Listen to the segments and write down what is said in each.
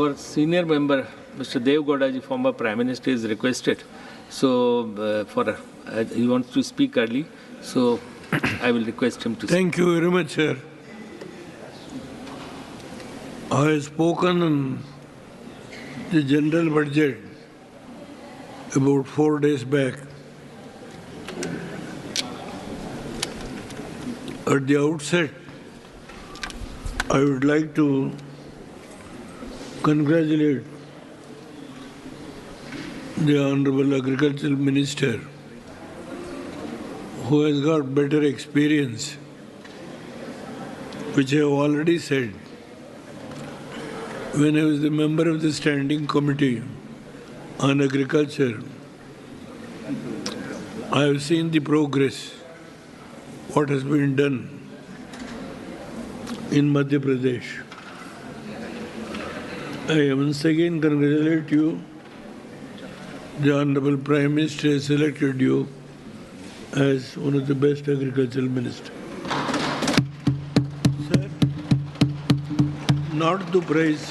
Our senior member, Mr. Devegouda, the former Prime Minister, is requested. So, he wants to speak early. So, I will request him to speak. Thank you very much, sir. I have spoken on the general budget about 4 days back. At the outset, I would like to congratulate the Honorable Agricultural Minister, who has got better experience, which I have already said. When I was the member of the Standing Committee on Agriculture, I have seen the progress, what has been done in Madhya Pradesh. I once again congratulate you. The Honorable Prime Minister has selected you as one of the best agricultural ministers. Sir, not to praise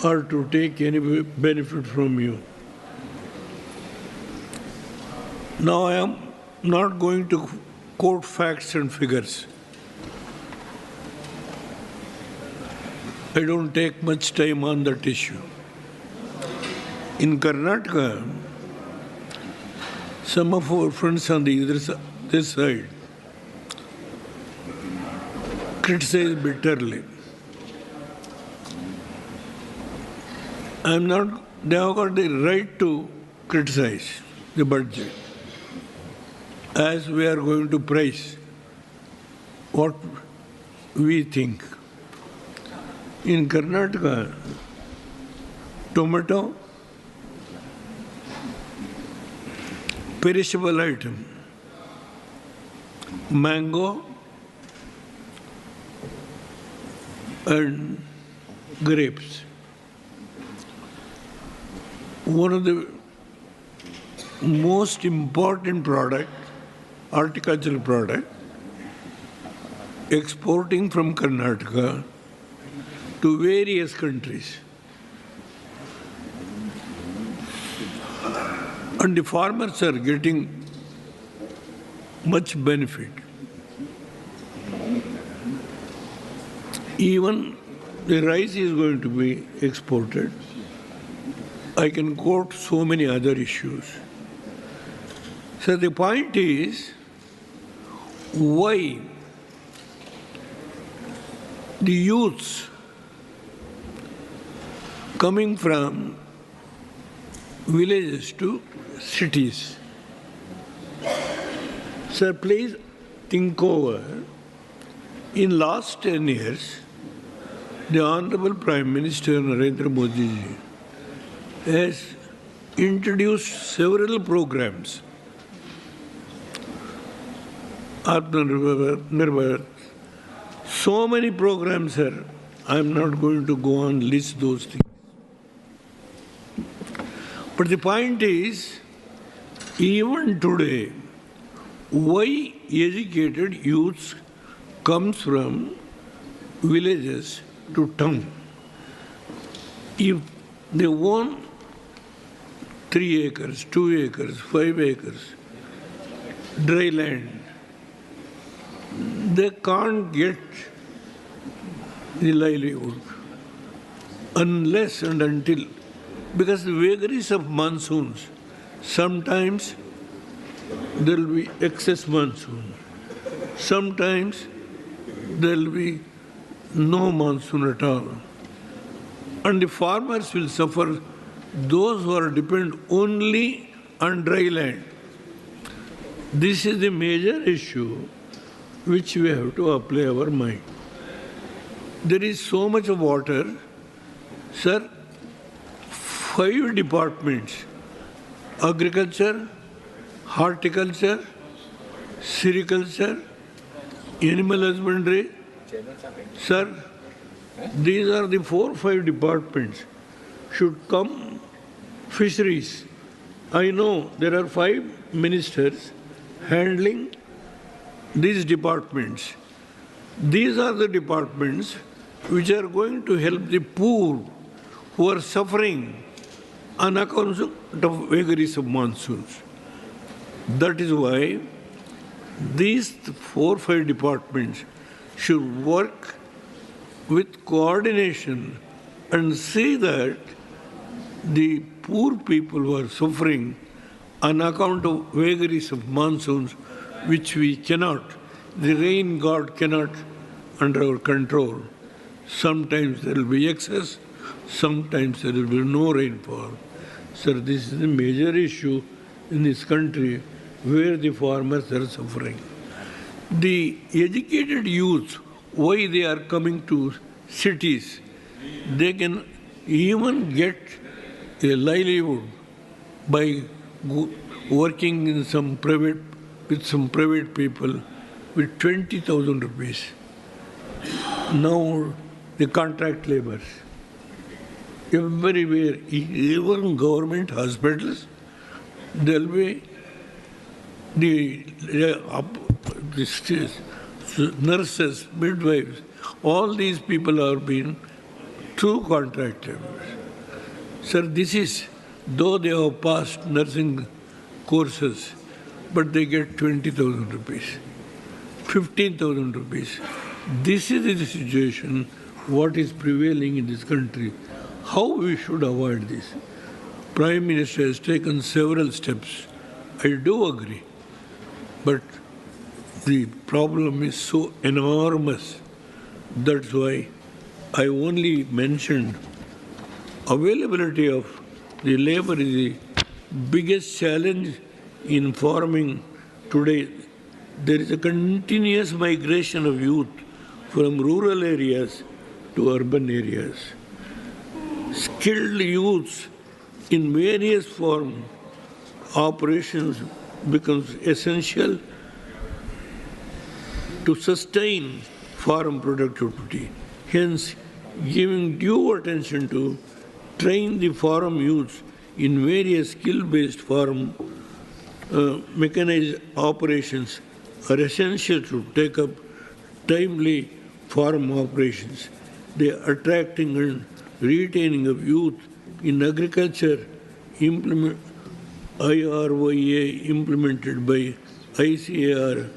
or to take any benefit from you. Now I am not going to quote facts and figures. I don't take much time on that issue. In Karnataka, some of our friends on this side criticize bitterly. They have got the right to criticize the budget, as we are going to praise what we think. In Karnataka, tomato, perishable item, mango and grapes. One of the most important horticultural product, exporting from Karnataka to various countries. And the farmers are getting much benefit. Even the rice is going to be exported. I can quote so many other issues. So the point is, why the youths coming from villages to cities? Sir, please think over. In last 10 years, the Honorable Prime Minister Narendra Modi ji has introduced several programs. Atmanirbhar, so many programs, sir. I am not going to go on list those things. But the point is, even today, why educated youths comes from villages to town? If they own 3 acres, 2 acres, 5 acres, dry land, they can't get the livelihood unless and until, because the vagaries of monsoons, sometimes there will be excess monsoon, sometimes there will be no monsoon at all. And the farmers will suffer, those who are dependent only on dry land. This is the major issue which we have to apply our mind. There is so much of water. Sir, 5 departments, agriculture, horticulture, sericulture, animal husbandry. Sir, these are the 4 or 5 departments. Should come fisheries. I know there are 5 ministers handling these departments. These are the departments which are going to help the poor who are suffering on account of vagaries of monsoons. That is why these 4 or 5 departments should work with coordination and see that the poor people who are suffering on account of vagaries of monsoons, which we cannot, the rain god cannot under our control. Sometimes there will be excess, sometimes there will be no rainfall. Sir, this is a major issue in this country where the farmers are suffering. The educated youth, why they are coming to cities, they can even get a livelihood by working in some private, with some private people with 20,000 rupees. Now the contract laborers, everywhere, even government hospitals, there will be the nurses, midwives, all these people are being true contract laborers. Sir, this is, though they have passed nursing courses, but they get 20,000 rupees, 15,000 rupees. This is the situation, what is prevailing in this country. How we should avoid this? Prime Minister has taken several steps. I do agree. But the problem is so enormous. That's why I only mentioned availability of the labor is the biggest challenge in farming today. There is a continuous migration of youth from rural areas to urban areas. Skilled youths in various form operations becomes essential to sustain farm productivity. Hence, giving due attention to train the farm youths in various skill-based farm mechanized operations are essential to take up timely farm operations. The attracting and retaining of youth in agriculture IRYA implemented by ICAR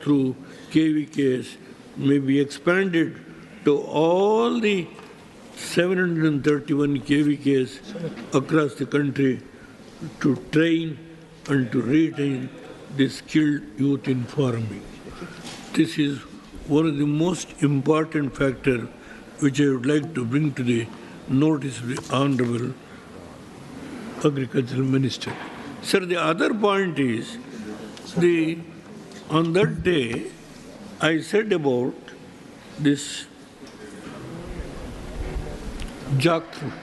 through KVKs may be expanded to all the 731 KVKs across the country to train and to retain the skilled youth in farming. This is one of the most important factors which I would like to bring to the notice of the Honorable Agricultural Minister. Sir, the other point is, on that day, I said about this jackfruit.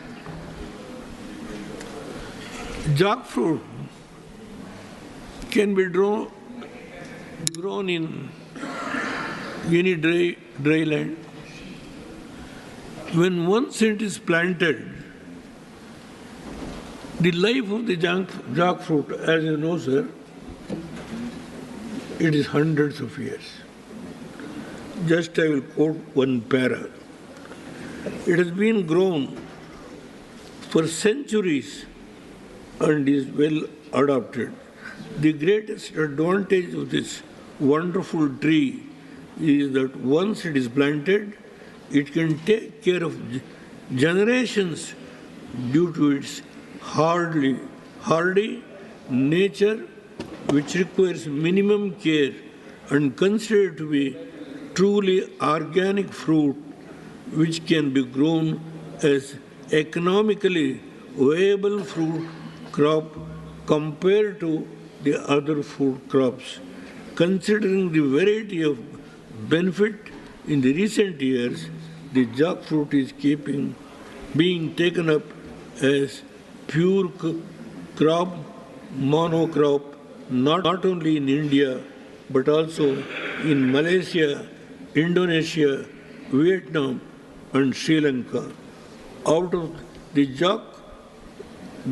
Jackfruit can be grown in any dry land. When once it is planted, the life of the jackfruit, as you know, sir, it is hundreds of years. Just I will quote one para. It has been grown for centuries and is well adopted. The greatest advantage of this wonderful tree is that once it is planted, it can take care of generations due to its hardy nature, which requires minimum care and considered to be truly organic fruit, which can be grown as economically viable fruit crop compared to the other food crops. Considering the variety of benefit in the recent years, the jackfruit is being taken up as pure crop, monocrop, not only in India, but also in Malaysia, Indonesia, Vietnam, and Sri Lanka. Out of the jack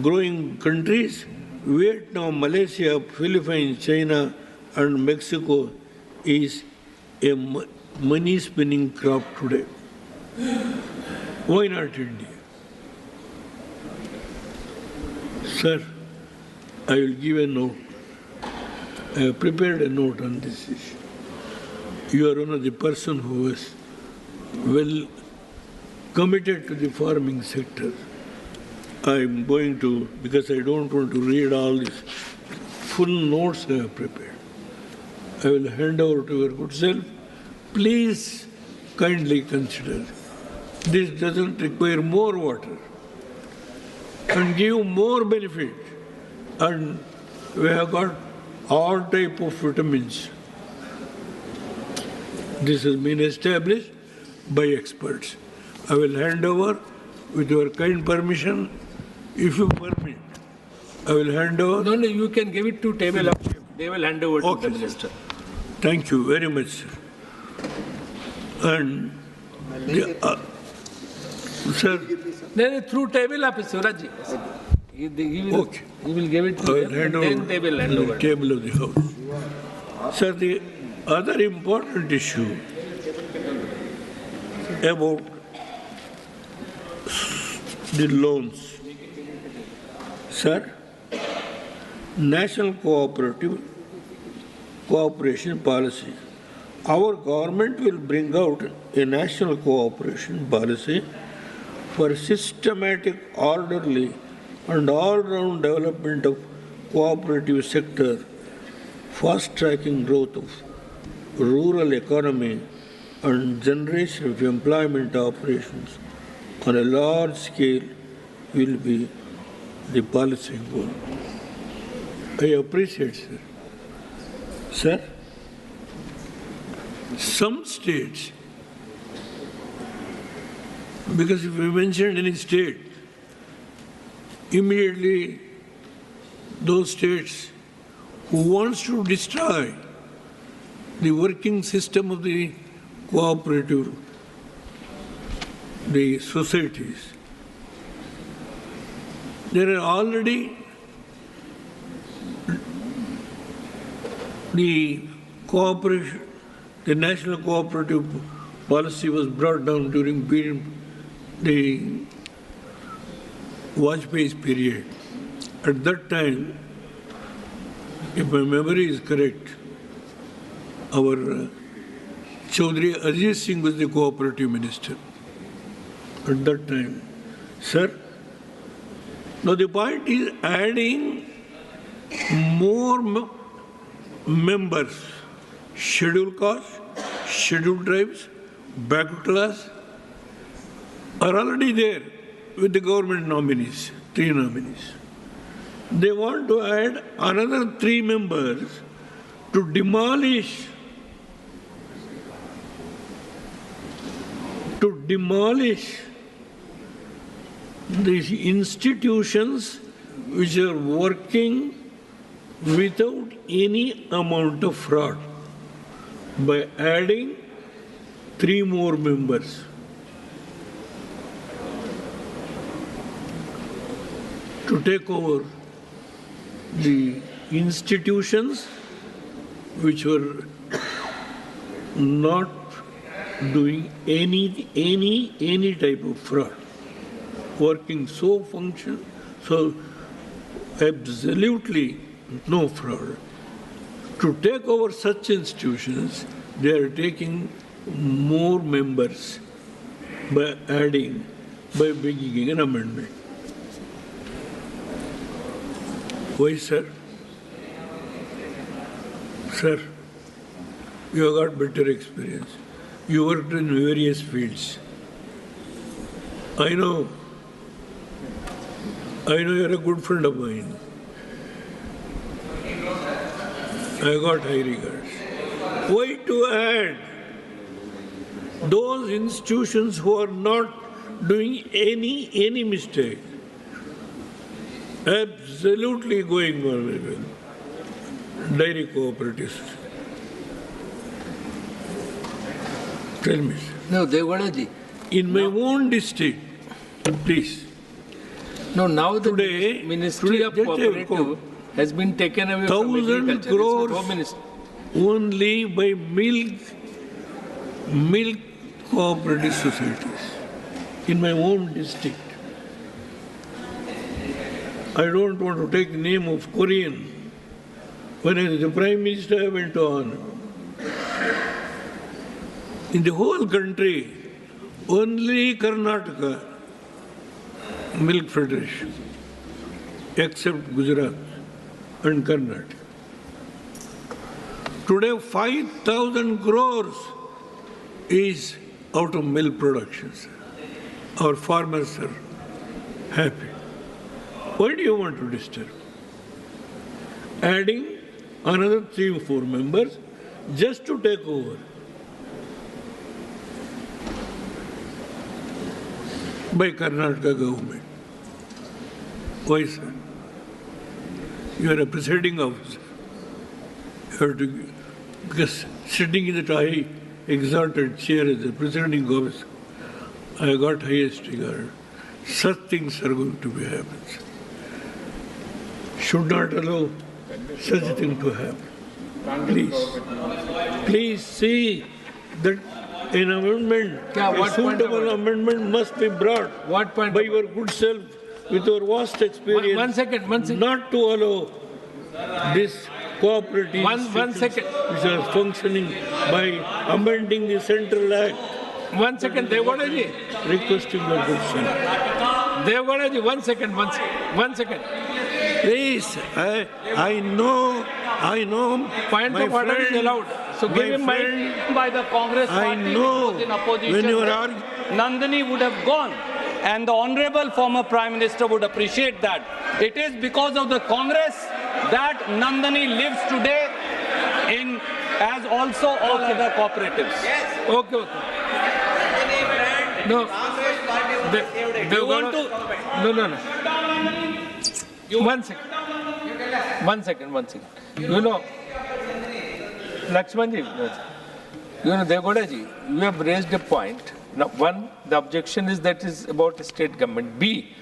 growing countries, Vietnam, Malaysia, Philippines, China, and Mexico is a money spinning crop today. Why not India? Sir, I will give a note. I have prepared a note on this issue. You are one of the person who is well committed to the farming sector. I am going to, because I don't want to read all these full notes I have prepared. I will hand over to your good self. Please kindly consider. This doesn't require more water and give more benefit. And we have got all type of vitamins. This has been established by experts. I will hand over with your kind permission. If you permit, I will hand over. No, you can give it to table up. They will hand over to the minister. Thank you very much, sir. And, sir. No, through table up, Suraj. He will give it to them, and then they will hand over. Table of the House. Sir, the other important issue about the loans. Sir, national cooperation policy. Our government will bring out a national cooperation policy for systematic, orderly, and all-round development of cooperative sector, fast-tracking growth of rural economy, and generation of employment operations on a large scale will be the policy goal. I appreciate, sir. Sir, some states, because if we mentioned any state, immediately those states who wants to destroy the working system of the cooperative, the societies, there are already the cooperation, the national cooperative policy was brought down during the Vajpayee's period. At that time, if my memory is correct, our Chaudhry Ajit Singh was the cooperative minister at that time. Sir, now the point is adding more members, scheduled castes, scheduled tribes, backward class, are already there with the government nominees, 3 nominees. They want to add another 3 members to demolish these institutions which are working without any amount of fraud by adding 3 more members. To take over the institutions which were not doing any type of fraud, working so absolutely no fraud. To take over such institutions, they are taking more members by bringing an amendment. Why, sir? Sir, you have got better experience. You worked in various fields. I know you're a good friend of mine. I got high regards. Why to add those institutions who are not doing any mistake? Absolutely going on well. Dairy cooperatives. Tell me. No, Devegouda ji. In my own district, please. No, now the Today, Ministry of Cooperative has been taken away from 1,000 agriculture. crores only by milk cooperative societies in my own district. I don't want to take the name of Korean. When I was the Prime Minister, I went on. In the whole country, only Karnataka Milk Federation, except Gujarat and Karnataka. Today, 5,000 crores is out of milk production. Our farmers are happy. Why do you want to disturb? Adding another 3 or 4 members just to take over. By Karnataka government. Why, sir? You are a presiding officer. You have to, because sitting in that high exalted chair as a presiding officer, I got highest regard. Such things are going to be happening. Should not allow such a thing to happen. Please see that an amendment, a suitable amendment must be brought by your good self with your vast experience. One second. Not to allow this cooperative which are functioning by amending the Central Act. 1 second, Devegouda ji. Requesting your good self. Devegouda ji, 1 second. 1 second. Please, I know. Point of order is allowed. So give him mic. By the Congress I party know in opposition, when you are Nandini would have gone, and the honorable former Prime Minister would appreciate that. It is because of the Congress that Nandini lives today in, as also all other cooperatives. Yes. Okay. No. You want to? No. 1 second. 1 second. You know, Lakshman ji, Devegouda ji, you have raised a point. Now, one, the objection is that is about the state government. B,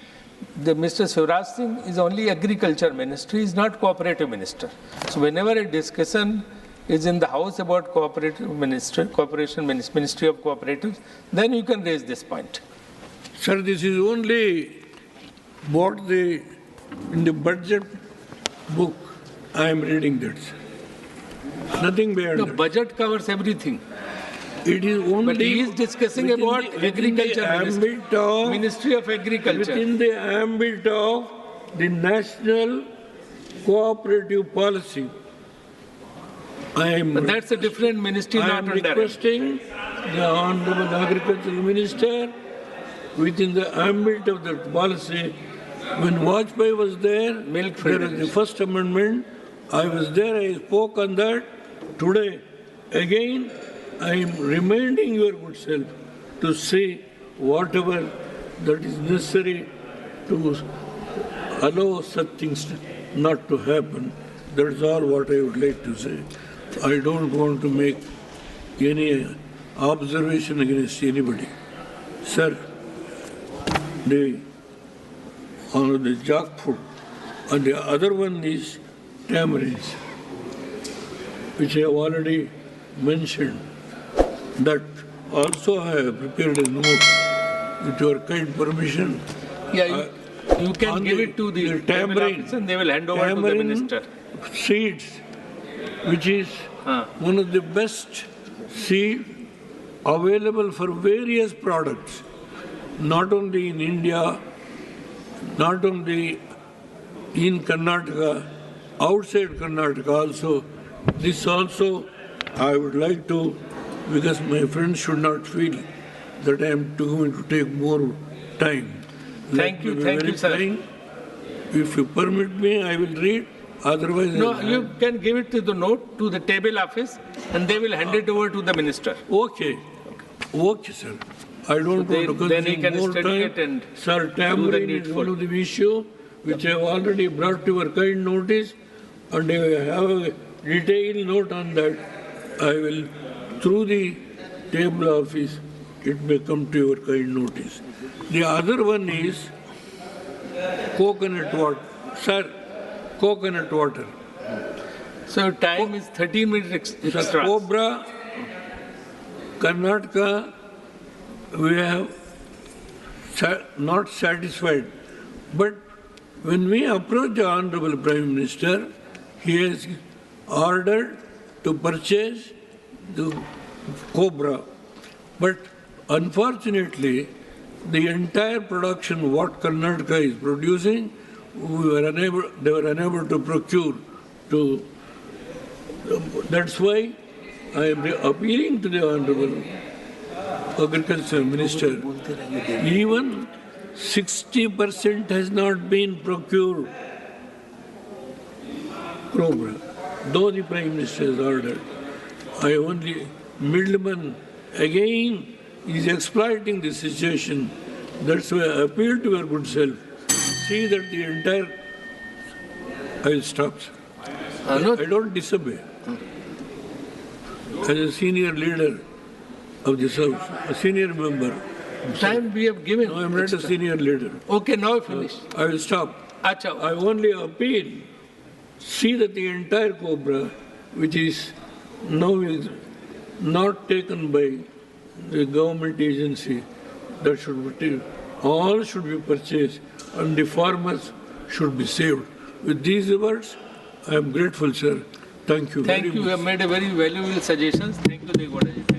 Mr. Shivraj Singh is only agriculture ministry, is not cooperative minister. So whenever a discussion is in the House about cooperative ministry, ministry of cooperatives, then you can raise this point. Sir, this is only what in the budget book I am reading that. Nothing beyond The that. budget covers everything. It is only. But he is discussing about agriculture Ministry of Agriculture. Within the ambit of the national cooperative policy. But that's a different ministry, I not am under requesting the Honorable Agricultural Minister within the ambit of that policy. When Vajpayee was there, there was the first amendment. I was there, I spoke on that. Today, again, I am reminding your good self to say whatever that is necessary to allow such things not to happen. That's all what I would like to say. I don't want to make any observation against anybody. Sir, on the jackfruit, and the other one is tamarinds, which I have already mentioned. That also I have prepared a note with your kind permission. Yeah, you can give it to the tamarind and they will hand over to the minister. Seeds, which is one of the best seed available for various products, not only in India, not only in Karnataka, outside Karnataka also. This also I would like to, because my friends should not feel that I am going to take more time. Thank you, sir. If you permit me, I will read. Otherwise, no, you can give it to the note to the table office, and they will hand it over to the minister. Okay, sir. I don't want to consume more time. Sir, tamarind is one of the issue which I have already brought to your kind notice, and I have a detailed note on that. I will, through the table office, it may come to your kind notice. The other one is coconut water. Sir, coconut water. So time is 13 minutes extra. Sir, Cobra, Karnataka, we have not satisfied, but When we approach the Honorable Prime Minister, he has ordered to purchase the Cobra. But unfortunately, the entire production what Karnataka is producing, they were unable to procure. That's why I am appealing to the Honorable Agriculture Minister. Even 60% has not been procured. Cobra, though the Prime Minister has ordered. Middleman again is exploiting the situation. That's why I appeal to your good self. See that the entire... I will stop, sir. I don't disobey. As a senior leader of the South, a senior member. Time we have given. No, I am not a senior leader. Okay, now finish. I will stop. Acha. I only appeal. See that the entire Cobra, which is now is not taken by the government agency, that should be all should be purchased and the farmers should be saved. With these words, I am grateful, sir. Thank you very much. Thank you. You have made a very valuable suggestions. Thank you, Devegouda ji.